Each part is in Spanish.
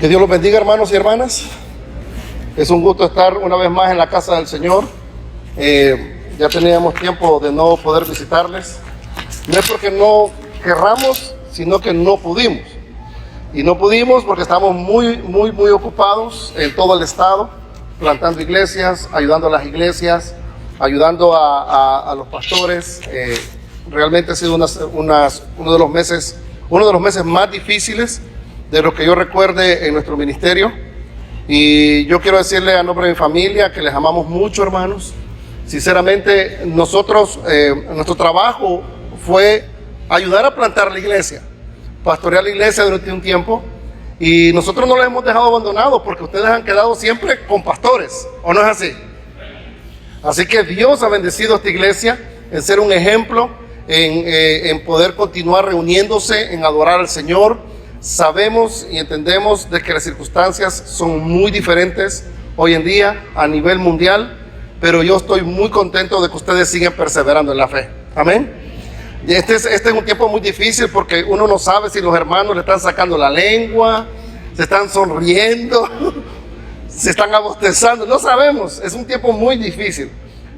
Que Dios los bendiga, hermanos y hermanas. Es un gusto estar una vez más en la casa del Señor. Ya teníamos tiempo de no poder visitarles. No es porque no querramos, sino que no pudimos. Y no pudimos porque estamos muy ocupados en todo el estado, plantando iglesias, ayudando a las iglesias, ayudando a los pastores. Realmente ha sido uno de los meses más difíciles de lo que yo recuerde en nuestro ministerio. Y yo quiero decirle a nombre de mi familia que les amamos mucho, hermanos. Sinceramente, nuestro trabajo fue ayudar a plantar la iglesia, pastorear la iglesia durante un tiempo, y nosotros no la hemos dejado abandonado porque ustedes han quedado siempre con pastores, ¿o no es así? Así que Dios ha bendecido a esta iglesia en ser un ejemplo, en poder continuar reuniéndose, en adorar al Señor. Sabemos y entendemos de que las circunstancias son muy diferentes hoy en día a nivel mundial, pero yo estoy muy contento de que ustedes sigan perseverando en la fe. Amén. Este es un tiempo muy difícil porque uno no sabe si los hermanos le están sacando la lengua, se están sonriendo, se están abostezando, no sabemos. Es un tiempo muy difícil,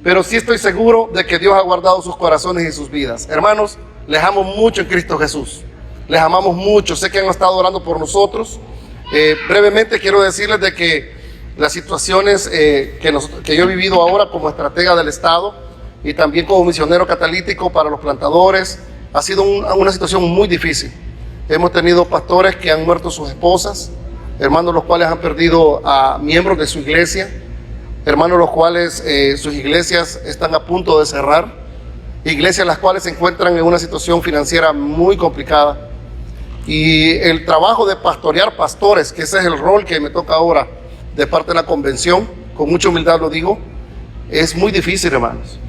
pero sí estoy seguro de que Dios ha guardado sus corazones y sus vidas. Hermanos, les amo mucho en Cristo Jesús. Les amamos mucho, sé que han estado orando por nosotros. Brevemente quiero decirles de que las situaciones que yo he vivido ahora como estratega del Estado y también como misionero catalítico para los plantadores, ha sido una situación muy difícil. Hemos tenido pastores que han muerto sus esposas, hermanos los cuales han perdido a miembros de su iglesia, hermanos los cuales sus iglesias están a punto de cerrar, iglesias las cuales se encuentran en una situación financiera muy complicada. Y el trabajo de pastorear pastores, que ese es el rol que me toca ahora de parte de la convención, con mucha humildad lo digo, es muy difícil, hermanos.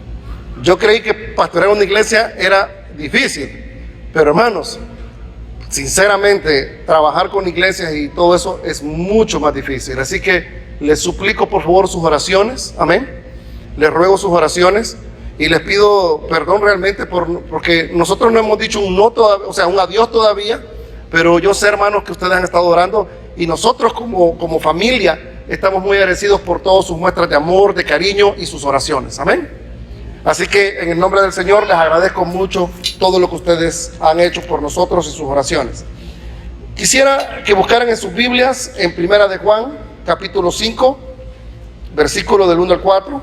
Yo creí que pastorear una iglesia era difícil, pero hermanos, sinceramente, trabajar con iglesias y todo eso es mucho más difícil. Así que les suplico por favor sus oraciones, amén. Les ruego sus oraciones y les pido perdón realmente porque nosotros no hemos dicho un no todavía, o sea, un adiós todavía. Pero yo sé, hermanos, que ustedes han estado orando y nosotros como familia estamos muy agradecidos por todas sus muestras de amor, de cariño y sus oraciones. Amén. Así que en el nombre del Señor les agradezco mucho todo lo que ustedes han hecho por nosotros y sus oraciones. Quisiera que buscaran en sus Biblias en Primera de Juan, capítulo 5, versículo del 1 al 4.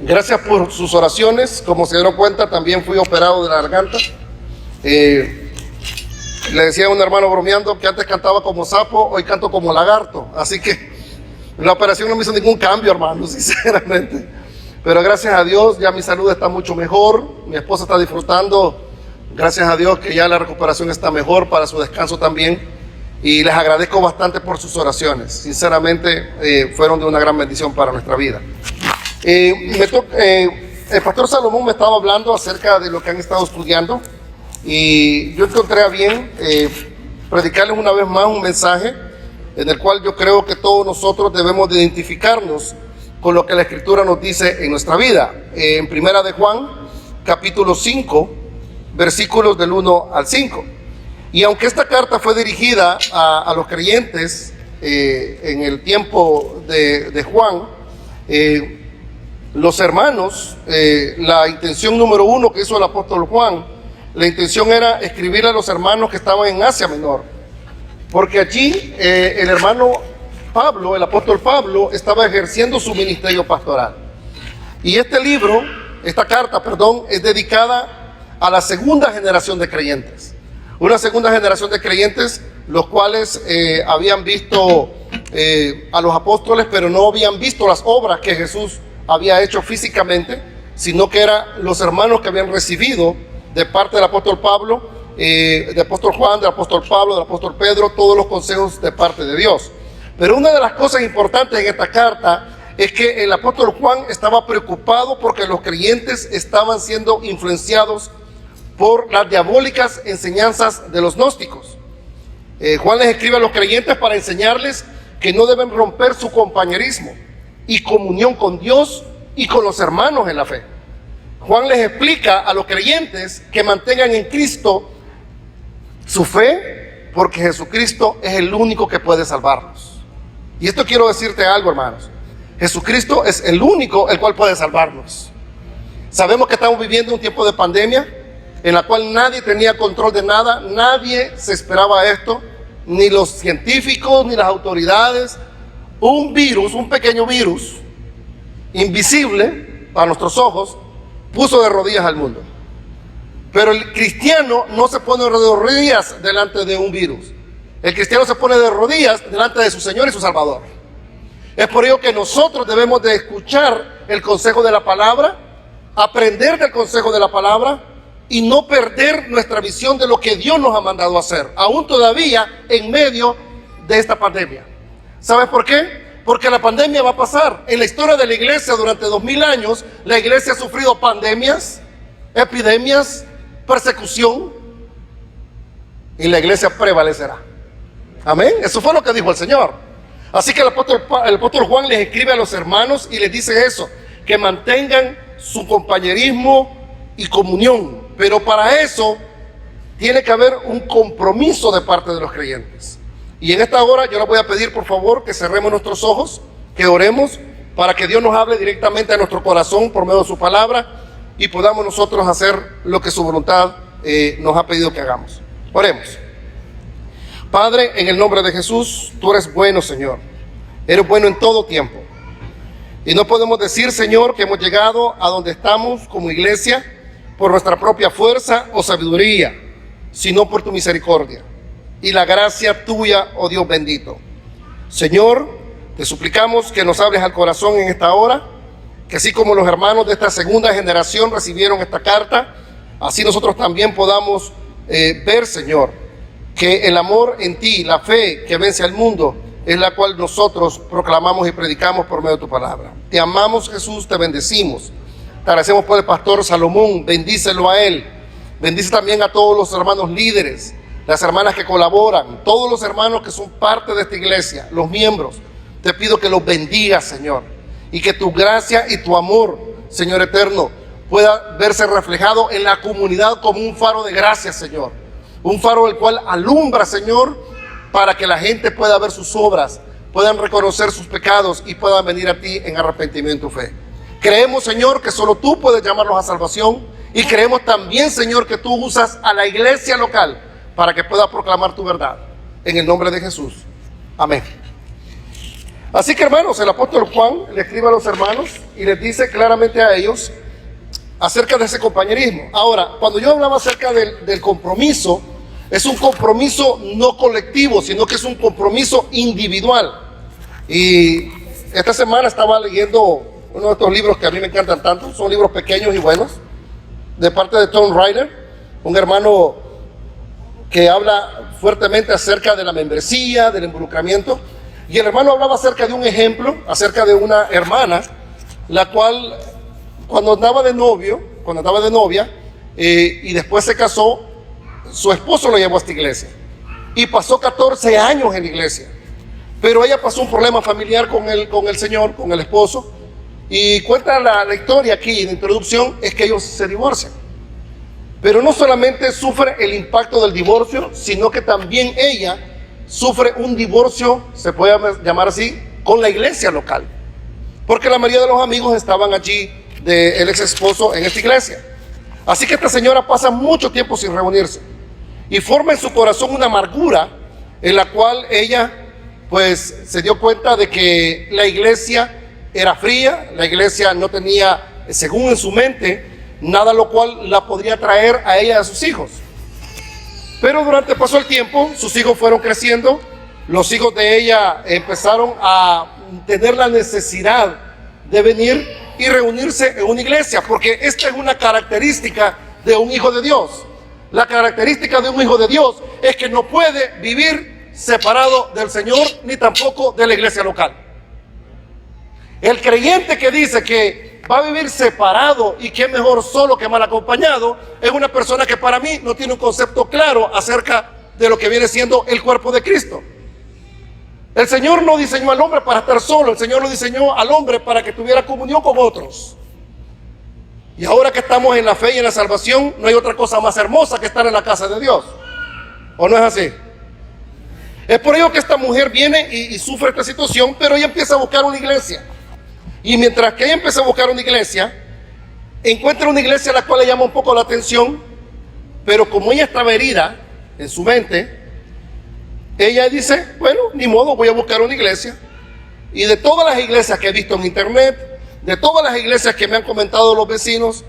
Gracias por sus oraciones. Como se dieron cuenta, también fui operado de la garganta. Le decía a un hermano bromeando que antes cantaba como sapo, hoy canto como lagarto, así que la operación no me hizo ningún cambio, hermano, sinceramente, pero gracias a Dios ya mi salud está mucho mejor, mi esposa está disfrutando, gracias a Dios que ya la recuperación está mejor, para su descanso también, y les agradezco bastante por sus oraciones, sinceramente fueron de una gran bendición para nuestra vida. El pastor Salomón me estaba hablando acerca de lo que han estado estudiando. Y yo encontré a bien predicarles una vez más un mensaje en el cual yo creo que todos nosotros debemos de identificarnos con lo que la Escritura nos dice en nuestra vida. En Primera de Juan, capítulo 5, versículos del 1 al 5. Y aunque esta carta fue dirigida a los creyentes en el tiempo de Juan, los hermanos, la intención número uno que hizo el apóstol Juan, la intención era escribir a los hermanos que estaban en Asia Menor, porque allí el hermano Pablo, el apóstol Pablo, estaba ejerciendo su ministerio pastoral. Y esta carta, es dedicada a la segunda generación de creyentes. Una segunda generación de creyentes, los cuales habían visto a los apóstoles, pero no habían visto las obras que Jesús había hecho físicamente, sino que eran los hermanos que habían recibido de parte del apóstol Pablo, del apóstol Juan, del apóstol Pablo, del apóstol Pedro, todos los consejos de parte de Dios. Pero una de las cosas importantes en esta carta es que el apóstol Juan estaba preocupado porque los creyentes estaban siendo influenciados por las diabólicas enseñanzas de los gnósticos. Juan les escribe a los creyentes para enseñarles que no deben romper su compañerismo y comunión con Dios y con los hermanos en la fe. Juan les explica a los creyentes que mantengan en Cristo su fe, Porque Jesucristo es el único que puede salvarnos. Y esto quiero decirte algo, hermanos. Jesucristo es el único el cual puede salvarnos. Sabemos que estamos viviendo un tiempo de pandemia en la cual nadie tenía control de nada, nadie se esperaba esto, ni los científicos, ni las autoridades. Un virus, un pequeño virus, invisible para nuestros ojos, puso de rodillas al mundo. Pero el cristiano no se pone de rodillas delante de un virus. El cristiano se pone de rodillas delante de su Señor y su Salvador. Es por ello que nosotros debemos de escuchar el consejo de la palabra, aprender del consejo de la palabra y no perder nuestra visión de lo que Dios nos ha mandado a hacer, aún todavía en medio de esta pandemia. ¿Sabes por qué? Porque la pandemia va a pasar. En la historia de la iglesia durante 2000 años, la iglesia ha sufrido pandemias, epidemias, persecución, y la iglesia prevalecerá. Amén. Eso fue lo que dijo el Señor. Así que el apóstol Juan les escribe a los hermanos y les dice eso, que mantengan su compañerismo y comunión. Pero para eso tiene que haber un compromiso de parte de los creyentes. Y en esta hora yo les voy a pedir, por favor, que cerremos nuestros ojos, que oremos para que Dios nos hable directamente a nuestro corazón por medio de su palabra y podamos nosotros hacer lo que su voluntad nos ha pedido que hagamos. Oremos. Padre, en el nombre de Jesús, tú eres bueno, Señor. Eres bueno en todo tiempo. Y no podemos decir, Señor, que hemos llegado a donde estamos como iglesia por nuestra propia fuerza o sabiduría, sino por tu misericordia y la gracia tuya, oh Dios bendito. Señor, te suplicamos que nos hables al corazón en esta hora, que así como los hermanos de esta segunda generación recibieron esta carta, así nosotros también podamos ver, Señor, que el amor en ti, la fe que vence al mundo, es la cual nosotros proclamamos y predicamos por medio de tu palabra. Te amamos, Jesús, te bendecimos. Te agradecemos por el pastor Salomón, bendícelo a él. Bendice también a todos los hermanos líderes, las hermanas que colaboran, todos los hermanos que son parte de esta iglesia, los miembros. Te pido que los bendigas, Señor, y que tu gracia y tu amor, Señor eterno, pueda verse reflejado en la comunidad como un faro de gracia, Señor. Un faro el cual alumbra, Señor, para que la gente pueda ver sus obras, puedan reconocer sus pecados y puedan venir a ti en arrepentimiento y fe. Creemos, Señor, que solo tú puedes llamarlos a salvación, y creemos también, Señor, que tú usas a la iglesia local para que pueda proclamar tu verdad. En el nombre de Jesús. Amén. Así que, hermanos, el apóstol Juan le escribe a los hermanos y les dice claramente a ellos acerca de ese compañerismo. Ahora, cuando yo hablaba acerca del compromiso, es un compromiso no colectivo, sino que es un compromiso individual. Y esta semana estaba leyendo uno de estos libros que a mí me encantan tanto, son libros pequeños y buenos, de parte de Tom Ryder, un hermano que habla fuertemente acerca de la membresía, del involucramiento. Y el hermano hablaba acerca de un ejemplo, acerca de una hermana, la cual cuando andaba de novia y después se casó, su esposo lo llevó a esta iglesia y pasó 14 años en la iglesia. Pero ella pasó un problema familiar con el señor, con el esposo, y cuenta la historia aquí en la introducción, es que ellos se divorcian. Pero no solamente sufre el impacto del divorcio, sino que también ella sufre un divorcio, se puede llamar así, con la iglesia local. Porque la mayoría de los amigos estaban allí del ex esposo en esta iglesia. Así que esta señora pasa mucho tiempo sin reunirse y forma en su corazón una amargura en la cual ella pues se dio cuenta de que la iglesia era fría, la iglesia no tenía, según en su mente, nada lo cual la podría traer a ella y a sus hijos. Pero durante pasó el tiempo, sus hijos fueron creciendo, los hijos de ella empezaron a tener la necesidad de venir y reunirse en una iglesia, porque esta es una característica de un hijo de Dios. La característica de un hijo de Dios es que no puede vivir separado del Señor ni tampoco de la iglesia local. El creyente que dice que va a vivir separado y que es mejor solo que mal acompañado es una persona que para mí no tiene un concepto claro acerca de lo que viene siendo el cuerpo de Cristo. El Señor no diseñó al hombre para estar solo, el Señor lo diseñó al hombre para que tuviera comunión con otros. Y ahora que estamos en la fe y en la salvación, no hay otra cosa más hermosa que estar en la casa de Dios. ¿O no es así? Es por ello que esta mujer viene y sufre esta situación, pero ella empieza a buscar una iglesia. Y mientras que ella empieza a buscar una iglesia, encuentra una iglesia a la cual le llama un poco la atención, pero como ella estaba herida en su mente, ella dice, bueno, ni modo, voy a buscar una iglesia. Y de todas las iglesias que he visto en internet, de todas las iglesias que me han comentado los vecinos,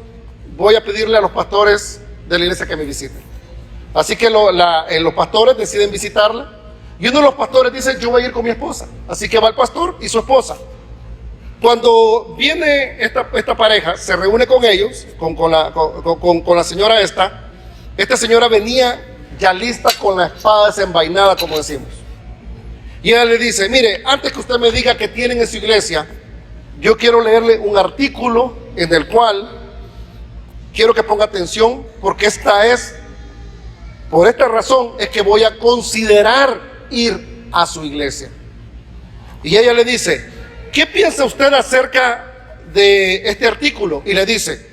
voy a pedirle a los pastores de la iglesia que me visiten. Así que los pastores deciden visitarla. Y uno de los pastores dice, yo voy a ir con mi esposa. Así que va el pastor y su esposa. Cuando viene esta pareja, se reúne con ellos, con la señora esta señora venía ya lista con la espada desenvainada, como decimos. Y ella le dice, mire, antes que usted me diga que tienen en su iglesia, yo quiero leerle un artículo en el cual quiero que ponga atención, porque por esta razón es que voy a considerar ir a su iglesia. Y ella le dice, ¿qué piensa usted acerca de este artículo? Y le dice,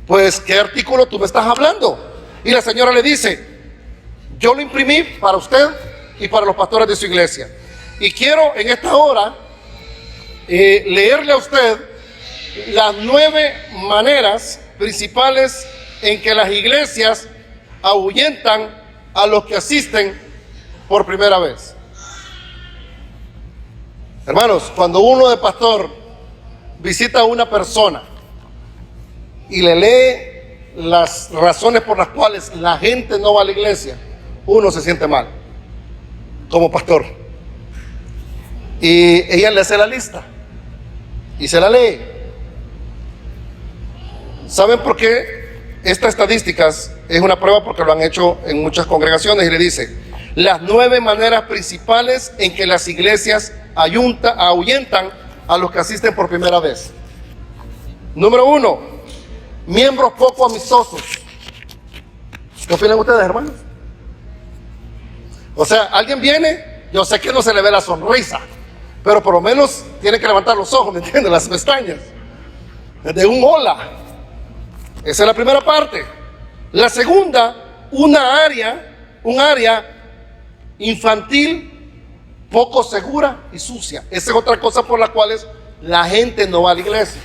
pues, ¿qué artículo tú me estás hablando? Y la señora le dice, yo lo imprimí para usted y para los pastores de su iglesia. Y quiero en esta hora leerle a usted las 9 maneras principales en que las iglesias ahuyentan a los que asisten por primera vez. Hermanos, cuando uno de pastor visita a una persona y le lee las razones por las cuales la gente no va a la iglesia, uno se siente mal como pastor. Y ella le hace la lista y se la lee. ¿Saben por qué? Estas estadísticas es una prueba, porque lo han hecho en muchas congregaciones, y le dice las 9 maneras principales en que las iglesias ahuyentan a los que asisten por primera vez. Número 1, miembros poco amistosos. ¿Qué opinan ustedes, hermanos? O sea, alguien viene, yo sé que no se le ve la sonrisa, pero por lo menos tiene que levantar los ojos, ¿me entiendes? Las pestañas, de un hola. Esa es la primera parte. La segunda, un área infantil, poco segura y sucia. Esa es otra cosa por la cual la gente no va a la iglesia,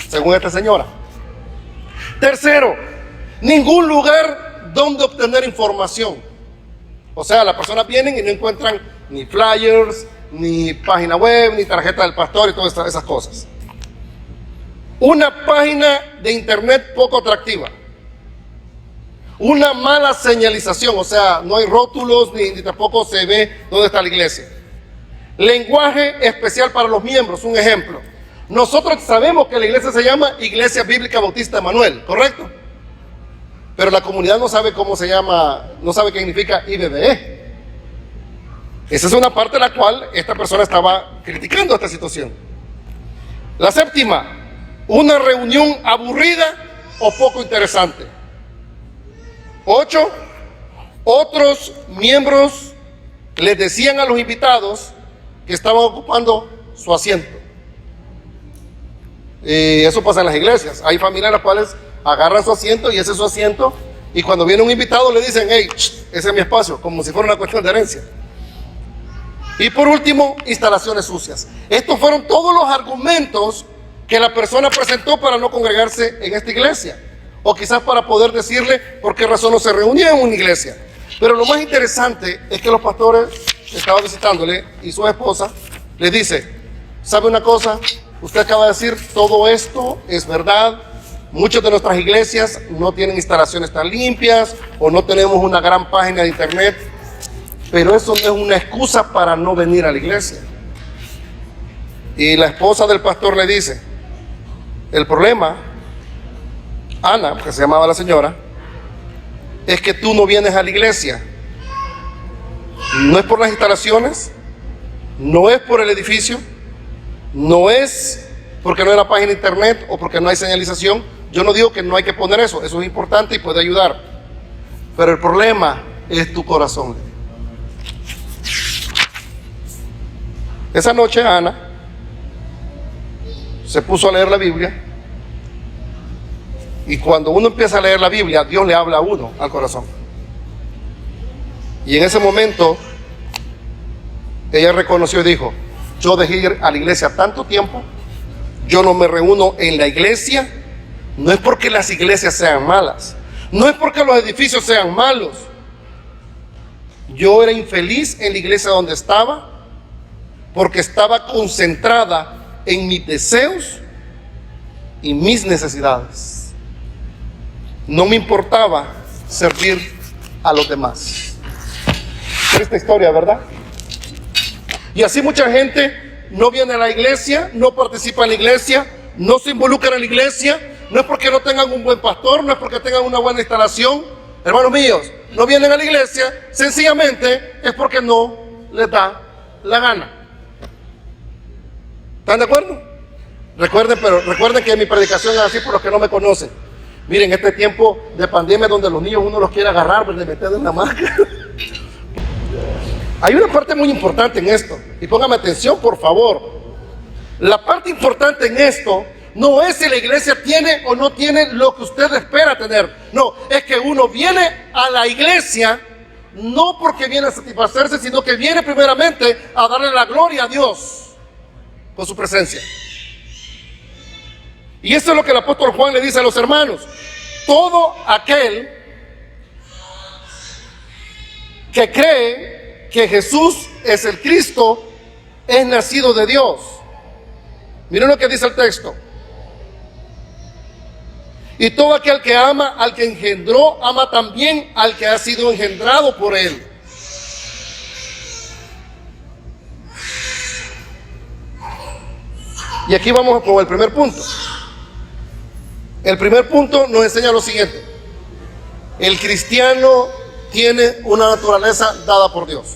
según esta señora. Tercero, ningún lugar donde obtener información. O sea, las personas vienen y no encuentran ni flyers, ni página web, ni tarjeta del pastor y todas esas cosas. Una página de internet poco atractiva. Una mala señalización, o sea, no hay rótulos ni tampoco se ve dónde está la iglesia. Lenguaje especial para los miembros, un ejemplo. Nosotros sabemos que la iglesia se llama Iglesia Bíblica Bautista Emanuel, ¿correcto? Pero la comunidad no sabe cómo se llama, no sabe qué significa IBBE. Esa es una parte de la cual esta persona estaba criticando esta situación. La séptima, una reunión aburrida o poco interesante. 8, otros miembros les decían a los invitados que estaban ocupando su asiento. Y eso pasa en las iglesias. Hay familias en las cuales agarran su asiento y ese es su asiento, y cuando viene un invitado le dicen, hey, ese es mi espacio, como si fuera una cuestión de herencia. Y por último, instalaciones sucias. Estos fueron todos los argumentos que la persona presentó para no congregarse en esta iglesia, o quizás para poder decirle por qué razón no se reunía en una iglesia. Pero lo más interesante es que los pastores que estaban visitándole y su esposa le dice, ¿sabe una cosa? Usted acaba de decir, todo esto es verdad. Muchas de nuestras iglesias no tienen instalaciones tan limpias o no tenemos una gran página de internet, pero eso no es una excusa para no venir a la iglesia. Y la esposa del pastor le dice, el problema, Ana, que se llamaba la señora, es que tú no vienes a la iglesia. No es por las instalaciones, no es por el edificio, no es porque no hay una página de internet o porque no hay señalización. Yo no digo que no hay que poner eso, eso es importante y puede ayudar, pero el problema es tu corazón. Esa noche Ana se puso a leer la Biblia, y cuando uno empieza a leer la Biblia, Dios le habla a uno al corazón. Y en ese momento Ella reconoció y dijo: yo dejé ir a la iglesia tanto tiempo, yo no me reúno en la iglesia. No es porque las iglesias sean malas, no es porque los edificios sean malos. Yo era infeliz en la iglesia donde estaba porque estaba concentrada en mis deseos y mis necesidades. No me importaba servir a los demás. Esta historia, ¿verdad? Y así mucha gente no viene a la iglesia, no participa en la iglesia, no se involucra en la iglesia. No es porque no tengan un buen pastor, no es porque tengan una buena instalación. Hermanos míos, no vienen a la iglesia, sencillamente es porque no les da la gana. ¿Están de acuerdo? Recuerden que mi predicación es así por los que no me conocen. Miren, este tiempo de pandemia donde los niños uno los quiere agarrar, pues, de meter en la marca. Hay una parte muy importante en esto, y póngame atención, por favor. La parte importante en esto no es si la iglesia tiene o no tiene lo que usted espera tener. No, es que uno viene a la iglesia no porque viene a satisfacerse, sino que viene primeramente a darle la gloria a Dios con su presencia. Y eso es lo que el apóstol Juan le dice a los hermanos: todo aquel que cree que Jesús es el Cristo es nacido de Dios. Miren lo que dice el texto: y todo aquel que ama al que engendró, ama también al que ha sido engendrado por él. Y aquí vamos con el primer punto. El primer punto nos enseña lo siguiente: el cristiano tiene una naturaleza dada por Dios.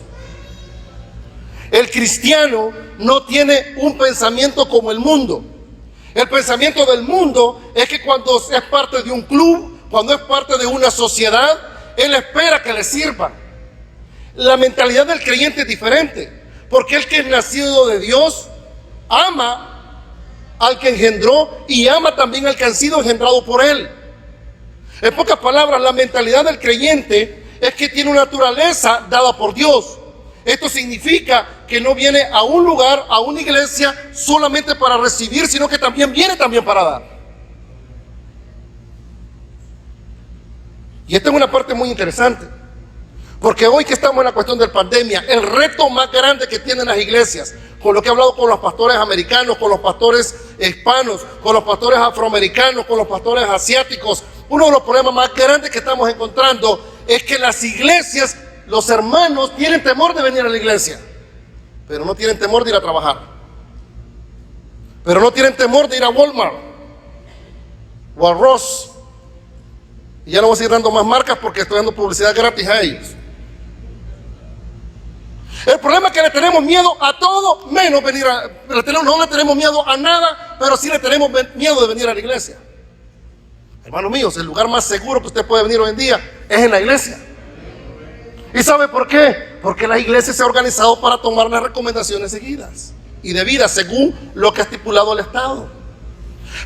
El cristiano no tiene un pensamiento como el mundo. El pensamiento del mundo es que cuando es parte de un club, cuando es parte de una sociedad, él espera que le sirva. La mentalidad del creyente es diferente, porque el que es nacido de Dios ama al que engendró y ama también al que han sido engendrados por él. En pocas palabras, la mentalidad del creyente es que tiene una naturaleza dada por Dios. Esto significa que no viene a un lugar, a una iglesia, solamente para recibir, sino que también viene para dar. Y esta es una parte muy interesante, porque hoy que estamos en la cuestión de la pandemia, el reto más grande que tienen las iglesias, con lo que he hablado con los pastores americanos, con los pastores hispanos, con los pastores afroamericanos, con los pastores asiáticos, uno de los problemas más grandes que estamos encontrando es que las iglesias, los hermanos tienen temor de venir a la iglesia, pero no tienen temor de ir a trabajar, pero no tienen temor de ir a Walmart o a Ross. Y ya no voy a seguir dando más marcas porque estoy dando publicidad gratis a ellos. El problema es que le tenemos miedo a todo menos venir no le tenemos miedo a nada, pero sí le tenemos miedo de venir a la iglesia. Hermanos míos, el lugar más seguro que usted puede venir hoy en día es en la iglesia. ¿Y sabe por qué? Porque la iglesia se ha organizado para tomar las recomendaciones seguidas y debidas según lo que ha estipulado el Estado.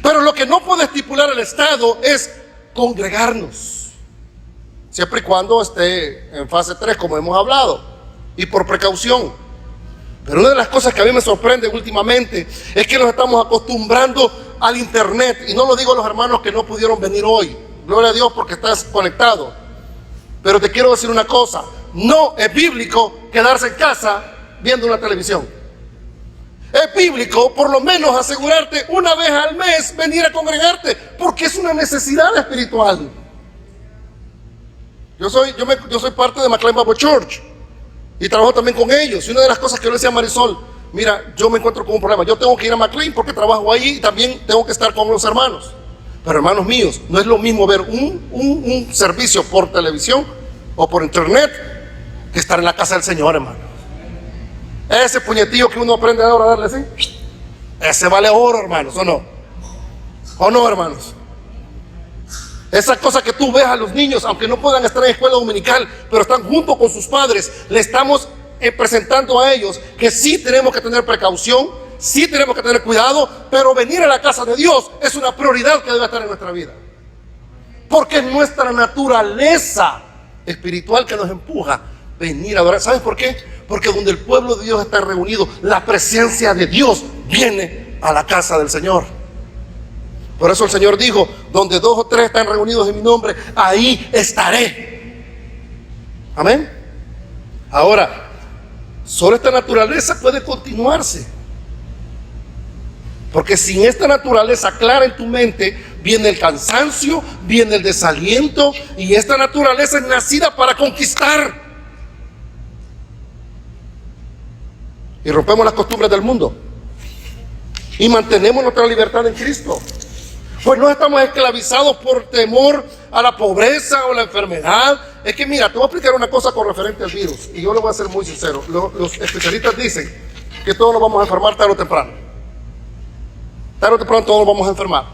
Pero lo que no puede estipular el Estado es congregarnos, siempre y cuando esté en fase 3, como hemos hablado, y por precaución. Pero una de las cosas que a mí me sorprende últimamente es que nos estamos acostumbrando al internet, y no lo digo a los hermanos que no pudieron venir hoy, gloria a Dios porque estás conectado. Pero te quiero decir una cosa: no es bíblico quedarse en casa viendo una televisión. Es bíblico por lo menos asegurarte una vez al mes venir a congregarte, porque es una necesidad espiritual. Yo soy parte de McLean Bible Church y trabajo también con ellos. Y una de las cosas que yo le decía a Marisol: mira, yo me encuentro con un problema, yo tengo que ir a McLean porque trabajo ahí y también tengo que estar con los hermanos. Pero hermanos míos, no es lo mismo ver un servicio por televisión o por internet que estar en la casa del Señor, hermano. Ese puñetillo que uno aprende ahora a darle así, ese vale oro, hermanos, ¿o no? ¿O no, hermanos? Esa cosa que tú ves a los niños, aunque no puedan estar en escuela dominical, pero están junto con sus padres, le estamos presentando a ellos que sí tenemos que tener precaución, sí tenemos que tener cuidado, pero venir a la casa de Dios es una prioridad que debe estar en nuestra vida, porque es nuestra naturaleza espiritual que nos empuja. venir a adorar. ¿Sabes por qué? Porque donde el pueblo de Dios está reunido, la presencia de Dios viene a la casa del Señor. Por eso el Señor dijo, donde 2 o 3 están reunidos en mi nombre, ahí estaré. Amén. Ahora, solo esta naturaleza puede continuarse. Porque sin esta naturaleza clara en tu mente, viene el cansancio, viene el desaliento, y esta naturaleza es nacida para conquistar. Y rompemos las costumbres del mundo. Y mantenemos nuestra libertad en Cristo. Pues no estamos esclavizados por temor a la pobreza o la enfermedad. Es que mira, te voy a explicar una cosa con referente al virus. Y yo le voy a ser muy sincero. Los especialistas dicen que todos nos vamos a enfermar tarde o temprano. Tarde o temprano todos nos vamos a enfermar.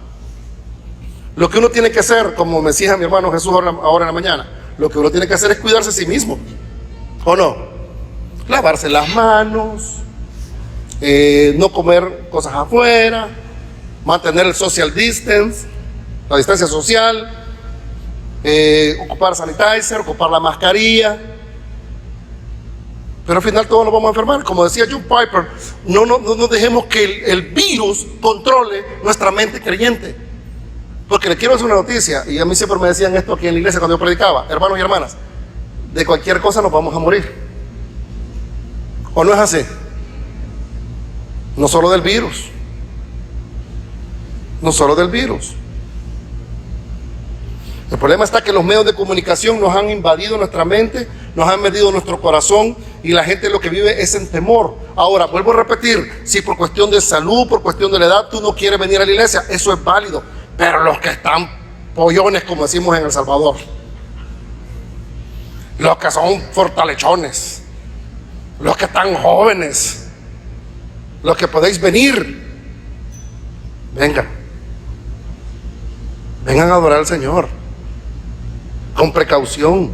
Lo que uno tiene que hacer, como me decía mi hermano Jesús ahora en la mañana, lo que uno tiene que hacer es cuidarse a sí mismo. ¿O no? Lavarse las manos, no comer cosas afuera, mantener el social distance, la distancia social, ocupar sanitizer, ocupar la mascarilla. Pero al final todos nos vamos a enfermar. Como decía John Piper, no dejemos que el virus controle nuestra mente creyente. Porque le quiero hacer una noticia, y a mí siempre me decían esto aquí en la iglesia cuando yo predicaba: hermanos y hermanas, de cualquier cosa nos vamos a morir. ¿O no es así? No solo del virus. No solo del virus. El problema está que los medios de comunicación nos han invadido nuestra mente, nos han medido nuestro corazón, y la gente lo que vive es en temor. Ahora, vuelvo a repetir, si por cuestión de salud, por cuestión de la edad, tú no quieres venir a la iglesia, eso es válido. Pero los que están pollones, como decimos en El Salvador, los que son fortalechones, los que están jóvenes, los que podéis venir, vengan a adorar al Señor con precaución,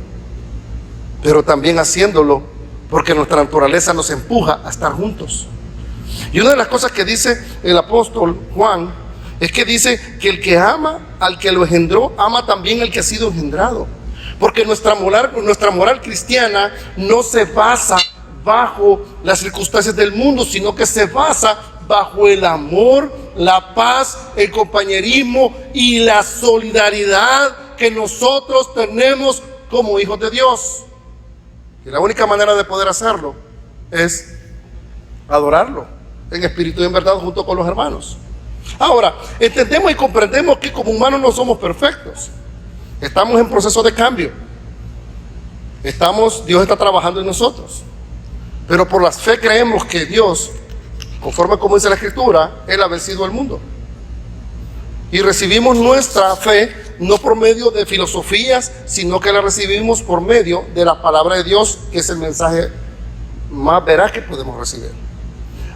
pero también haciéndolo porque nuestra naturaleza nos empuja a estar juntos. Y una de las cosas que dice el apóstol Juan es que dice que el que ama al que lo engendró, ama también al que ha sido engendrado. Porque nuestra moral cristiana no se basa bajo las circunstancias del mundo, sino que se basa bajo el amor, la paz, el compañerismo y la solidaridad que nosotros tenemos como hijos de Dios. Y la única manera de poder hacerlo es adorarlo en espíritu y en verdad junto con los hermanos. Ahora, entendemos y comprendemos que como humanos no somos perfectos. Estamos en proceso de cambio. Dios está trabajando en nosotros. Pero por la fe creemos que Dios, conforme como dice la Escritura, Él ha vencido al mundo. Y recibimos nuestra fe no por medio de filosofías, sino que la recibimos por medio de la palabra de Dios, que es el mensaje más veraz que podemos recibir.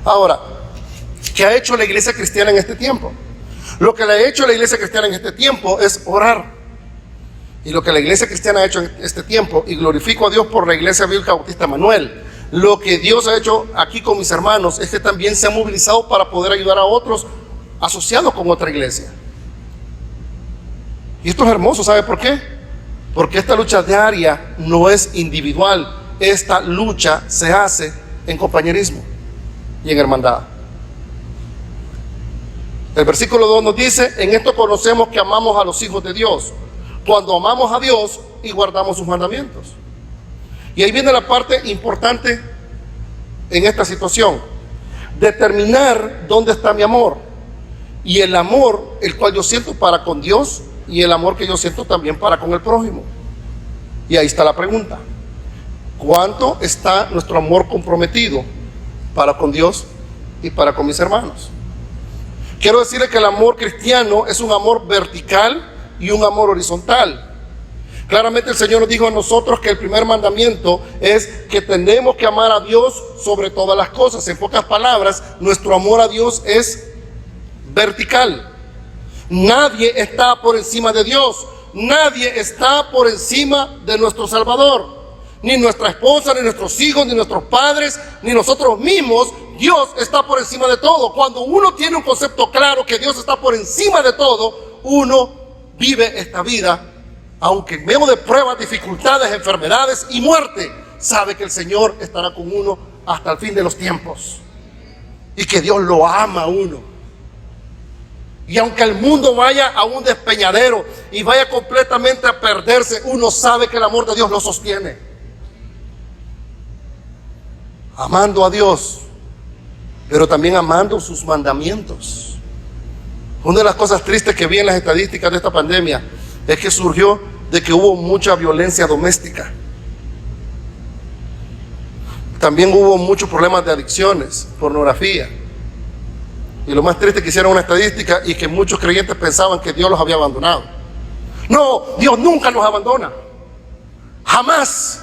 Ahora, ¿qué ha hecho la iglesia cristiana en este tiempo? Lo que le ha hecho la iglesia cristiana en este tiempo es orar. Y lo que la iglesia cristiana ha hecho en este tiempo, y glorifico a Dios por la iglesia bíblica Bautista Manuel, lo que Dios ha hecho aquí con mis hermanos es que también se ha movilizado para poder ayudar a otros asociados con otra iglesia. Y esto es hermoso, ¿sabe por qué? Porque esta lucha diaria no es individual, esta lucha se hace en compañerismo y en hermandad. El versículo 2 nos dice: en esto conocemos que amamos a los hijos de Dios, cuando amamos a Dios y guardamos sus mandamientos. Y ahí viene la parte importante en esta situación: determinar dónde está mi amor, y el amor el cual yo siento para con Dios, y el amor que yo siento también para con el prójimo. Y ahí está la pregunta: ¿cuánto está nuestro amor comprometido para con Dios y para con mis hermanos? Quiero decirle que el amor cristiano es un amor vertical y un amor horizontal. Claramente el Señor nos dijo a nosotros que el primer mandamiento es que tenemos que amar a Dios sobre todas las cosas. En pocas palabras, nuestro amor a Dios es vertical. Nadie está por encima de Dios. Nadie está por encima de nuestro Salvador. Ni nuestra esposa, ni nuestros hijos, ni nuestros padres, ni nosotros mismos. Dios está por encima de todo. Cuando uno tiene un concepto claro que Dios está por encima de todo, uno vive esta vida, aunque en medio de pruebas, dificultades, enfermedades y muerte, sabe que el Señor estará con uno hasta el fin de los tiempos y que Dios lo ama a uno. Y aunque el mundo vaya a un despeñadero y vaya completamente a perderse, uno sabe que el amor de Dios lo sostiene. Amando a Dios, pero también amando sus mandamientos. Una de las cosas tristes que vi en las estadísticas de esta pandemia es que surgió de que hubo mucha violencia doméstica. También hubo muchos problemas de adicciones, pornografía. Y lo más triste es que hicieron una estadística y que muchos creyentes pensaban que Dios los había abandonado. No, Dios nunca nos abandona. Jamás.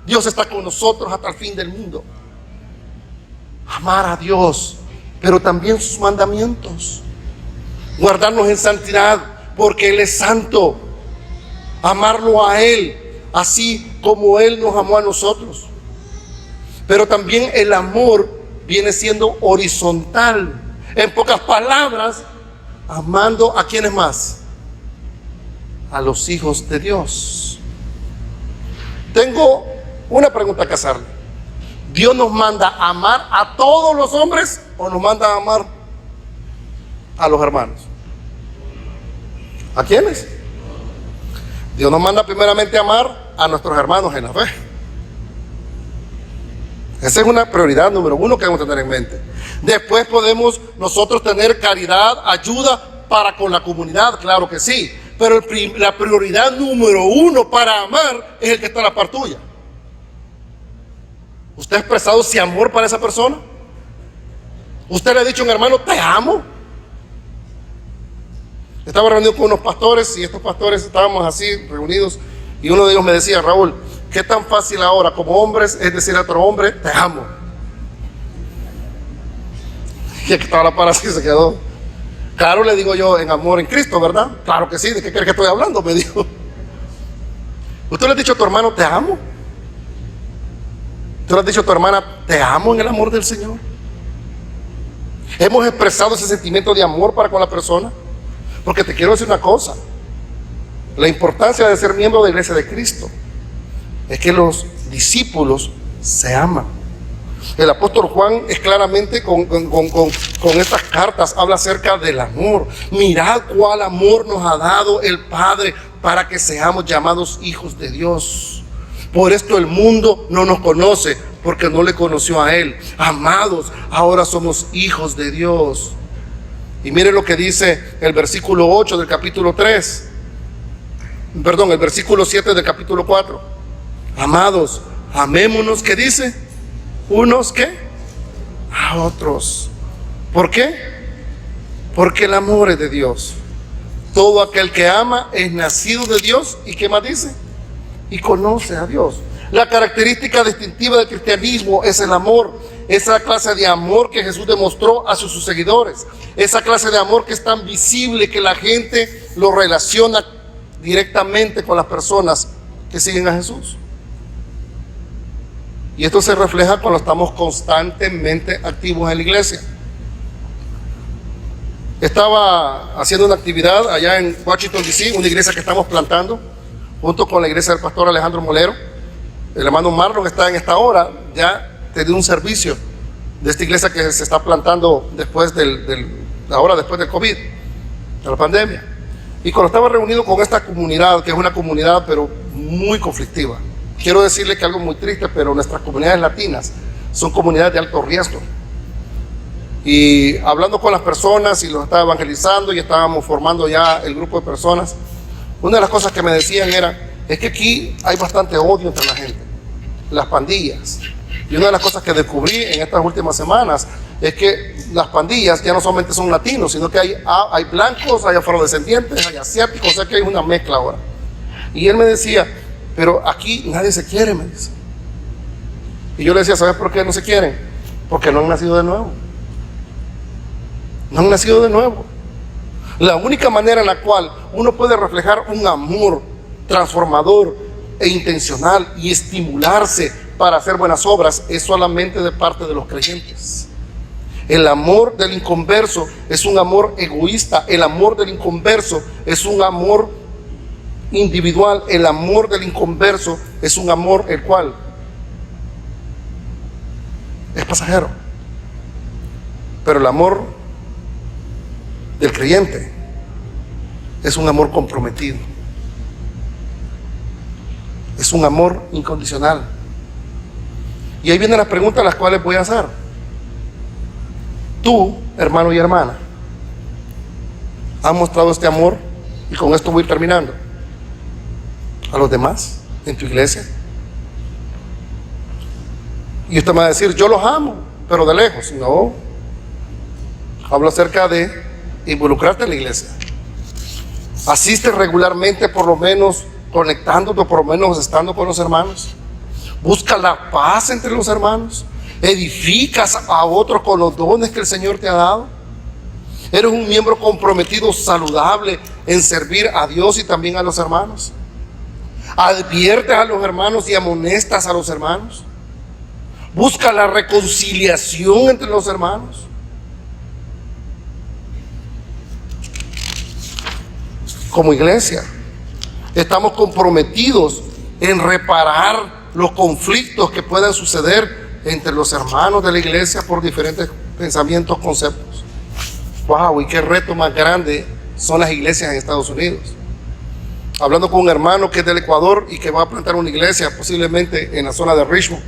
Dios está con nosotros hasta el fin del mundo. Amar a Dios, pero también sus mandamientos. Guardarnos en santidad, porque Él es santo. Amarlo a Él, así como Él nos amó a nosotros. Pero también el amor viene siendo horizontal. En pocas palabras, amando a quienes más, a los hijos de Dios. Tengo una pregunta que hacerle. ¿Dios nos manda a amar a todos los hombres o nos manda a amar a los hermanos? ¿A quiénes? Dios nos manda primeramente a amar a nuestros hermanos en la fe. Esa es una prioridad número uno que debemos tener en mente. Después podemos nosotros tener caridad, ayuda para con la comunidad, claro que sí. Pero la prioridad número uno para amar es el que está a la par tuya. ¿Usted ha expresado ese amor para esa persona? ¿Usted le ha dicho a un hermano, te amo? Estaba reunido con unos pastores y estos pastores estábamos así reunidos y uno de ellos me decía, Raúl, ¿qué tan fácil ahora como hombres es decir a otro hombre, te amo? Y el que estaba a la par así se quedó. Claro, le digo yo, en amor en Cristo, ¿verdad? Claro que sí, ¿de qué crees que estoy hablando? Me dijo. ¿Usted le ha dicho a tu hermano, te amo? ¿Tú le has dicho a tu hermana, te amo en el amor del Señor? ¿Hemos expresado ese sentimiento de amor para con la persona? Porque te quiero decir una cosa. La importancia de ser miembro de la iglesia de Cristo es que los discípulos se aman. El apóstol Juan es claramente con estas cartas habla acerca del amor. Mirad cuál amor nos ha dado el Padre para que seamos llamados hijos de Dios. Por esto el mundo no nos conoce, porque no le conoció a Él. Amados, ahora somos hijos de Dios. Y mire lo que dice el versículo 8 del capítulo 3. Perdón, el versículo 7 del capítulo 4. Amados, amémonos, ¿qué dice? Unos, ¿qué? A otros. ¿Por qué? Porque el amor es de Dios. Todo aquel que ama es nacido de Dios. ¿Y qué más dice? Y conoce a Dios. La característica distintiva del cristianismo es el amor. Esa clase de amor que Jesús demostró a sus seguidores. Esa clase de amor que es tan visible que la gente lo relaciona directamente con las personas que siguen a Jesús. Y esto se refleja cuando estamos constantemente activos en la iglesia. Estaba haciendo una actividad allá en Washington, D.C., una iglesia que estamos plantando, junto con la iglesia del pastor Alejandro Molero. El hermano Marlon está en esta hora, ya tenido un servicio de esta iglesia que se está plantando después después del COVID, de la pandemia. Y cuando estaba reunido con esta comunidad, que es una comunidad pero muy conflictiva, quiero decirle que algo muy triste, pero nuestras comunidades latinas son comunidades de alto riesgo. Y hablando con las personas y los estaba evangelizando y estábamos formando ya el grupo de personas, una de las cosas que me decían es que aquí hay bastante odio entre la gente, las pandillas. Y una de las cosas que descubrí en estas últimas semanas es que las pandillas ya no solamente son latinos, sino que hay blancos, hay afrodescendientes, hay asiáticos, o sea que hay una mezcla ahora. Y él me decía, pero aquí nadie se quiere, me dice. Y yo le decía, ¿sabes por qué no se quieren? Porque no han nacido de nuevo. No han nacido de nuevo. La única manera en la cual uno puede reflejar un amor transformador e intencional y estimularse para hacer buenas obras es solamente de parte de los creyentes. El amor del inconverso es un amor egoísta. El amor del inconverso es un amor individual. El amor del inconverso es un amor el cual es pasajero. Pero el amor del creyente es un amor comprometido. Es un amor incondicional. Y ahí vienen las preguntas las cuales voy a hacer. Tú, hermano y hermana, ¿has mostrado este amor? Y con esto voy terminando. ¿A los demás en tu iglesia? Y usted me va a decir, yo los amo, pero de lejos. No. Hablo acerca de involucrarte en la iglesia. Asiste regularmente, por lo menos conectándote, por lo menos estando con los hermanos. Busca la paz entre los hermanos. Edificas a otros con los dones que el Señor te ha dado. Eres un miembro comprometido, saludable en servir a Dios y también a los hermanos. Adviertes a los hermanos y amonestas a los hermanos. Busca la reconciliación entre los hermanos. Como iglesia, estamos comprometidos en reparar los conflictos que puedan suceder entre los hermanos de la iglesia por diferentes pensamientos, conceptos. Wow, y qué reto más grande son las iglesias en Estados Unidos. Hablando con un hermano que es del Ecuador y que va a plantar una iglesia posiblemente en la zona de Richmond,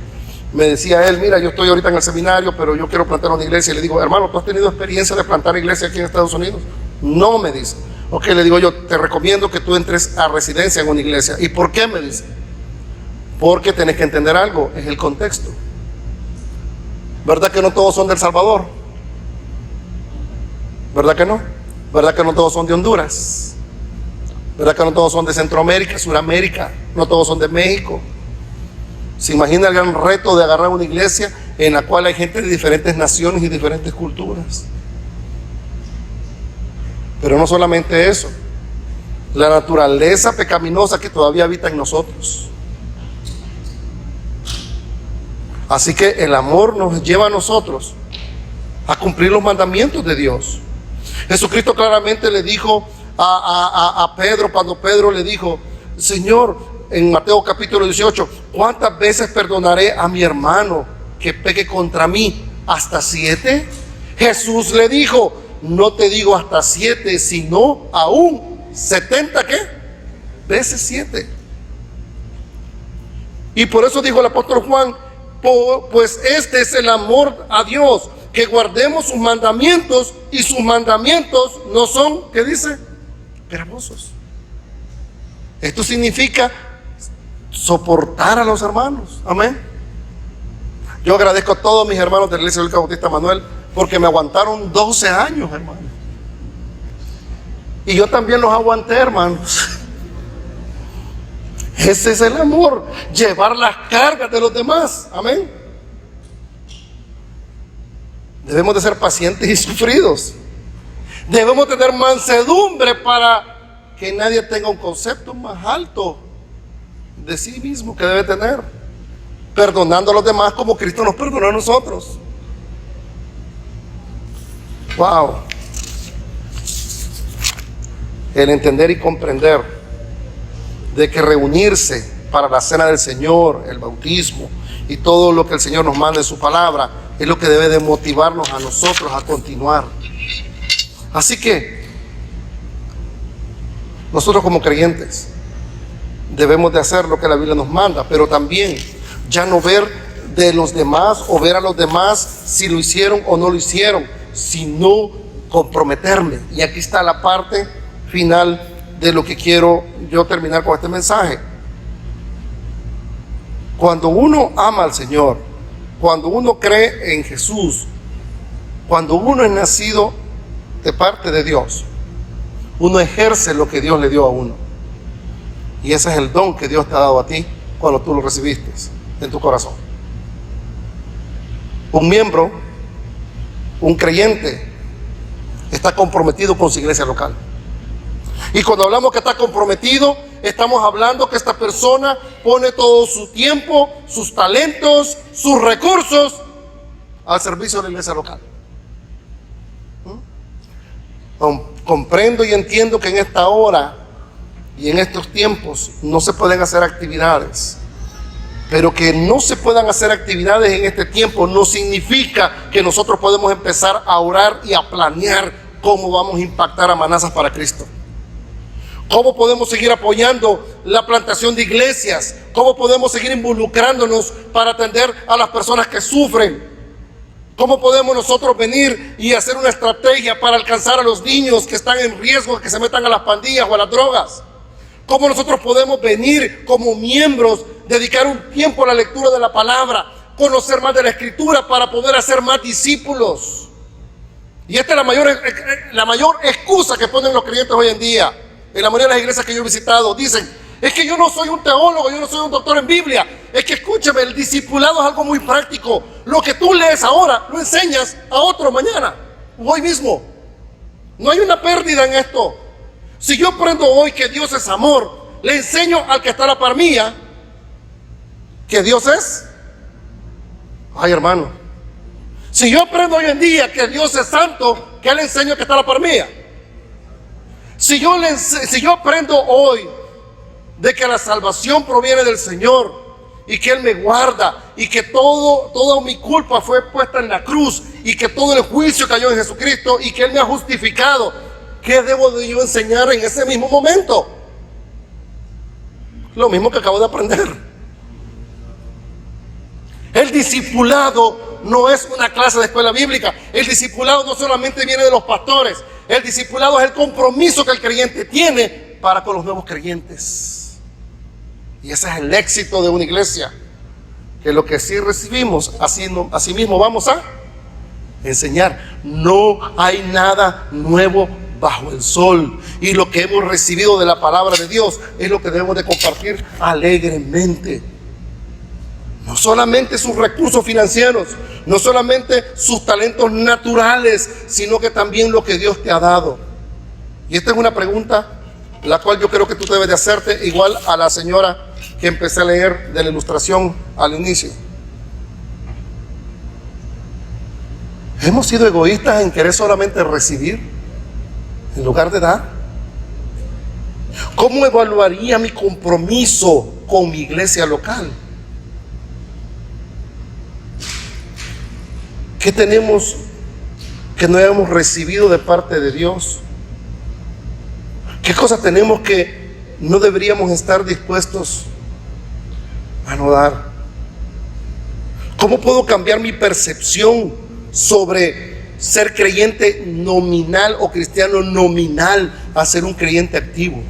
me decía él, mira, yo estoy ahorita en el seminario, pero yo quiero plantar una iglesia. Y le digo, hermano, ¿tú has tenido experiencia de plantar iglesia aquí en Estados Unidos? No, me dice. Ok, le digo yo, te recomiendo que tú entres a residencia en una iglesia. ¿Y por qué? Me dice. Porque tenés que entender algo, es el contexto. ¿Verdad que no todos son de El Salvador? ¿Verdad que no? ¿Verdad que no todos son de Honduras? ¿Verdad que no todos son de Centroamérica, Suramérica? No todos son de México. ¿Se imagina el gran reto de agarrar una iglesia en la cual hay gente de diferentes naciones y diferentes culturas? Pero no solamente eso, la naturaleza pecaminosa que todavía habita en nosotros. Así que el amor nos lleva a nosotros a cumplir los mandamientos de Dios. Jesucristo claramente le dijo a Pedro, cuando Pedro le dijo, Señor, en Mateo capítulo 18, ¿cuántas veces perdonaré a mi hermano que peque contra mí? ¿Hasta 7? Jesús le dijo, no te digo hasta 7, sino aún 70, ¿qué? Veces 7. Y por eso dijo el apóstol Juan, pues este es el amor a Dios, que guardemos sus mandamientos, y sus mandamientos no son, ¿qué dice? Gravosos. Esto significa soportar a los hermanos. Amén. Yo agradezco a todos mis hermanos de la Iglesia Bíblica Bautista Manuel, porque me aguantaron 12 años, hermano. Y yo también los aguanté, hermanos. Ese es el amor, llevar las cargas de los demás. Amén. Debemos de ser pacientes y sufridos. Debemos tener mansedumbre para que nadie tenga un concepto más alto de sí mismo que debe tener, perdonando a los demás como Cristo nos perdonó a nosotros. Wow. El entender y comprender de que reunirse para la cena del Señor, el bautismo y todo lo que el Señor nos manda en su palabra es lo que debe de motivarnos a nosotros a continuar. Así que nosotros como creyentes debemos de hacer lo que la Biblia nos manda, pero también ya no ver de los demás o ver a los demás si lo hicieron o no lo hicieron, sino comprometerme. Y aquí está la parte final de lo que quiero yo terminar con este mensaje. Cuando uno ama al Señor, cuando uno cree en Jesús, cuando uno es nacido de parte de Dios, uno ejerce lo que Dios le dio a uno. Y ese es el don que Dios te ha dado a ti cuando tú lo recibiste en tu corazón. Un miembro, un creyente, está comprometido con su iglesia local. Y cuando hablamos que está comprometido, estamos hablando que esta persona pone todo su tiempo, sus talentos, sus recursos al servicio de la iglesia local. Comprendo y entiendo que en esta hora y en estos tiempos no se pueden hacer actividades Pero que no se puedan hacer actividades en este tiempo no significa que nosotros podemos empezar a orar y a planear cómo vamos a impactar a Manazas para Cristo. ¿Cómo podemos seguir apoyando la plantación de iglesias? ¿Cómo podemos seguir involucrándonos para atender a las personas que sufren? ¿Cómo podemos nosotros venir y hacer una estrategia para alcanzar a los niños que están en riesgo de que se metan a las pandillas o a las drogas? ¿Cómo nosotros podemos venir como miembros, dedicar un tiempo a la lectura de la palabra, conocer más de la Escritura para poder hacer más discípulos? Y esta es la mayor excusa que ponen los creyentes hoy en día. En la mayoría de las iglesias que yo he visitado dicen: es que yo no soy un teólogo, yo no soy un doctor en Biblia. Es que escúcheme, el discipulado es algo muy práctico. Lo que tú lees ahora, lo enseñas a otro mañana, o hoy mismo. No hay una pérdida en esto. Si yo aprendo hoy que Dios es amor, le enseño al que está a la par mía que Dios es. Ay, hermano. Si yo aprendo hoy en día que Dios es santo, ¿qué le enseño al que está a la par mía? Si yo aprendo hoy de que la salvación proviene del Señor y que Él me guarda y que toda mi culpa fue puesta en la cruz y que todo el juicio cayó en Jesucristo y que Él me ha justificado, ¿qué debo de yo enseñar en ese mismo momento? Lo mismo que acabo de aprender. El discipulado no es una clase de escuela bíblica. El discipulado no solamente viene de los pastores. El discipulado es el compromiso que el creyente tiene para con los nuevos creyentes. Y ese es el éxito de una iglesia, que lo que sí recibimos, así mismo vamos a enseñar. No hay nada nuevo bajo el sol, y lo que hemos recibido de la palabra de Dios es lo que debemos de compartir alegremente. No solamente sus recursos financieros, no solamente sus talentos naturales, sino que también lo que Dios te ha dado. Y esta es una pregunta la cual yo creo que tú debes de hacerte, igual a la señora que empecé a leer de la ilustración al inicio. ¿Hemos sido egoístas en querer solamente recibir en lugar de dar? ¿Cómo evaluaría mi compromiso con mi iglesia local? ¿Qué tenemos que no hemos recibido de parte de Dios? ¿Qué cosas tenemos que no deberíamos estar dispuestos a no dar? ¿Cómo puedo cambiar mi percepción sobre ser creyente nominal o cristiano nominal a ser un creyente activo?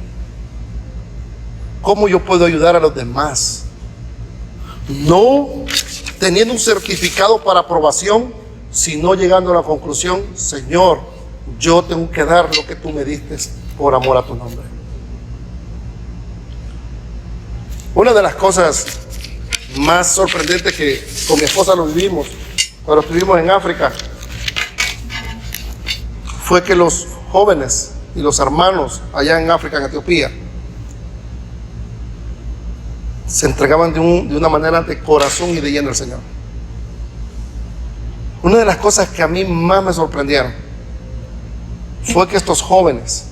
¿Cómo yo puedo ayudar a los demás? No teniendo un certificado para aprobación, sino llegando a la conclusión: Señor, yo tengo que dar lo que tú me diste por amor a tu nombre. Una de las cosas más sorprendentes que con mi esposa lo vivimos cuando estuvimos en África fue que los jóvenes y los hermanos allá en África, en Etiopía, se entregaban de una manera de corazón y de lleno al Señor. Una de las cosas que a mí más me sorprendieron fue que estos jóvenes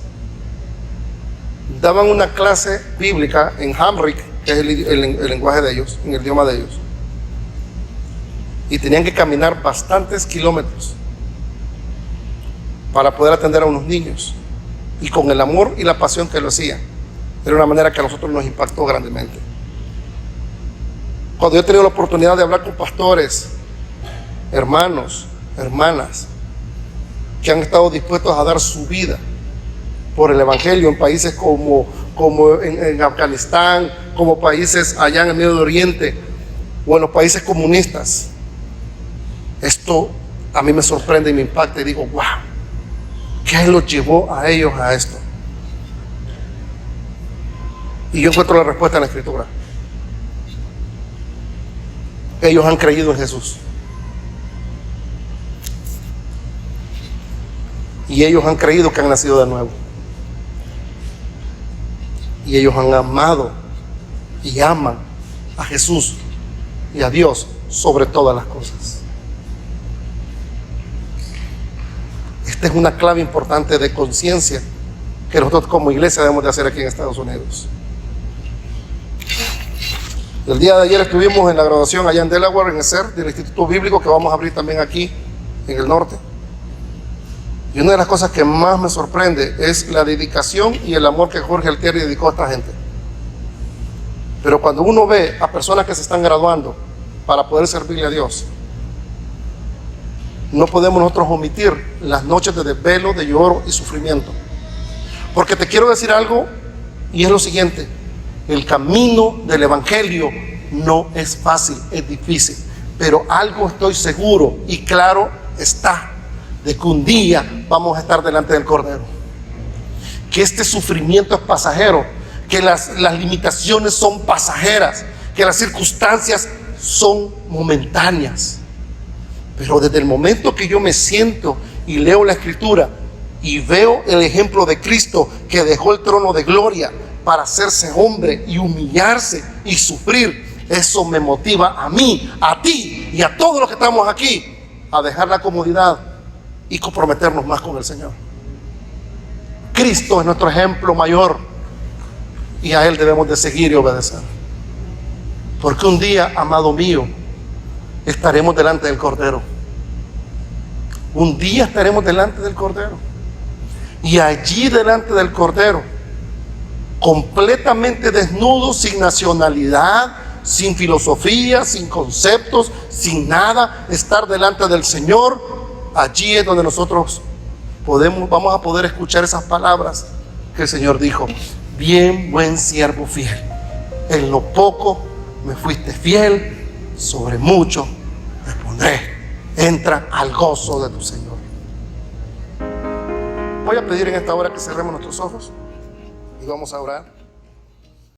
daban una clase bíblica en Hamrik, que es el lenguaje de ellos, en el idioma de ellos, y tenían que caminar bastantes kilómetros para poder atender a unos niños, y con el amor y la pasión que lo hacían, era una manera que a nosotros nos impactó grandemente. Cuando yo he tenido la oportunidad de hablar con pastores, hermanos, hermanas, que han estado dispuestos a dar su vida por el Evangelio en países como en Afganistán, como países allá en el Medio Oriente o en los países comunistas, esto a mí me sorprende y me impacta y digo: wow, ¿qué los llevó a ellos a esto? Y yo encuentro la respuesta en la Escritura. Ellos han creído en Jesús. Y ellos han creído que han nacido de nuevo. Y ellos han amado y aman a Jesús y a Dios sobre todas las cosas. Esta es una clave importante de conciencia que nosotros como iglesia debemos de hacer aquí en Estados Unidos. El día de ayer estuvimos en la graduación allá en Delaware, en el CER, del Instituto Bíblico, que vamos a abrir también aquí en el norte. Y una de las cosas que más me sorprende es la dedicación y el amor que Jorge Altieri dedicó a esta gente. Pero cuando uno ve a personas que se están graduando para poder servirle a Dios, no podemos nosotros omitir las noches de desvelo, de lloro y sufrimiento. Porque te quiero decir algo, y es lo siguiente: el camino del Evangelio no es fácil, es difícil. Pero algo estoy seguro y claro está, de que un día vamos a estar delante del Cordero. Que este sufrimiento es pasajero, que las limitaciones son pasajeras, que las circunstancias son momentáneas. Pero desde el momento que yo me siento y leo la Escritura y veo el ejemplo de Cristo, que dejó el trono de gloria para hacerse hombre y humillarse y sufrir, eso me motiva a mí, a ti y a todos los que estamos aquí a dejar la comodidad y comprometernos más con el Señor. Cristo es nuestro ejemplo mayor y a Él debemos de seguir y obedecer. Porque un día, amado mío, estaremos delante del Cordero. Un día estaremos delante del Cordero. Y allí delante del Cordero, completamente desnudos, sin nacionalidad, sin filosofía, sin conceptos, sin nada, estar delante del Señor. Allí es donde nosotros vamos a poder escuchar esas palabras que el Señor dijo: bien, buen siervo fiel, en lo poco me fuiste fiel, sobre mucho te pondré. Entra al gozo de tu Señor. Voy a pedir en esta hora que cerremos nuestros ojos y vamos a orar.